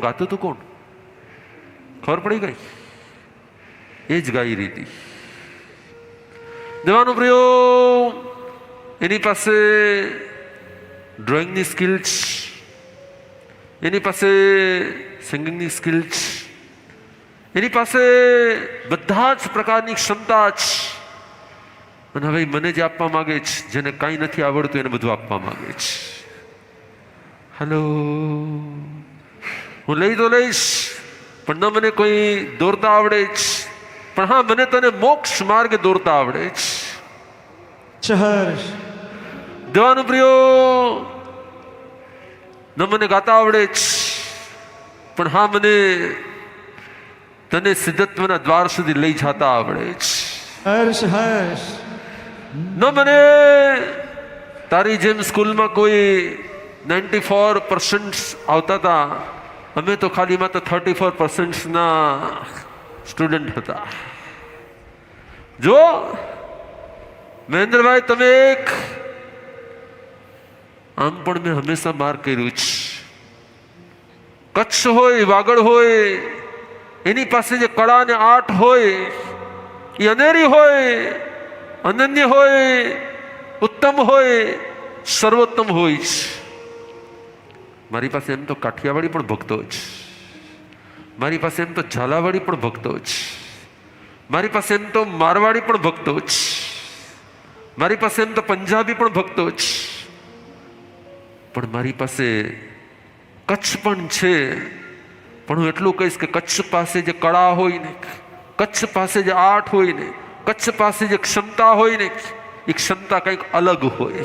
ગાતું હતું કોણ? ખબર પડી ગઈ? એ જ ગાઈ રહી હતી. દેવાનું પ્રિયો, એની પાસે ડ્રોઈંગની સ્કિલ છે, એની પાસે સિંગિંગની સ્કિલ છે, એની પાસે બધા જ પ્રકારની ક્ષમતા છે. અને હવે મને જે આપવા માંગે છે, જેને કાંઈ નથી આવડતું એને બધું આપવા માંગે છે. હલો, હું લઈ તો લઈશ, પણ ન મને કોઈ દોરતા આવડે છે, પણ હા મને તને મોક્ષ માર્ગે દોરતા આવડે છે. દેવાનું પ્રિયો, ન મને ગાતા આવડે છે, પણ હા મને તને સિદ્ધત્વના દ્વાર સુધી લઈ જતા આવડે છે. ન મને તારી જેમ સ્કૂલમાં કોઈ 94% આવતા હતા, અમે તો ખાલી માત્ર 34% ના સ્ટુડન્ટ હતા. જો મહેન્દ્રભાઈ, તમે એક આમ પણ મેં હંમેશા માર્ક કર્યું છે. કચ્છ હોય, વાગડ હોય, એની પાસે જે કળા અને આર્ટ હોય એ અનેરી હોય, અનન્ય હોય, ઉત્તમ હોય, સર્વોત્તમ હોય છે. મારી પાસે એમ તો કાઠિયાવાડી પણ ભક્તો છે, મારી પાસે એમ તો ઝાલાવાડી પણ ભક્તો છે, મારી પાસે એમ તો મારવાડી પણ ભક્તો છે, મારી પાસે એમ તો પંજાબી પણ ભક્તો છે, પણ મારી પાસે કચ્છ પણ છે. પણ હું એટલું કહીશ કે કચ્છ પાસે જે કળા હોય ને, કચ્છ પાસે જે આર્ટ હોય ને, કચ્છ પાસે જે ક્ષમતા હોય ને, એ ક્ષમતા કંઈક અલગ હોય.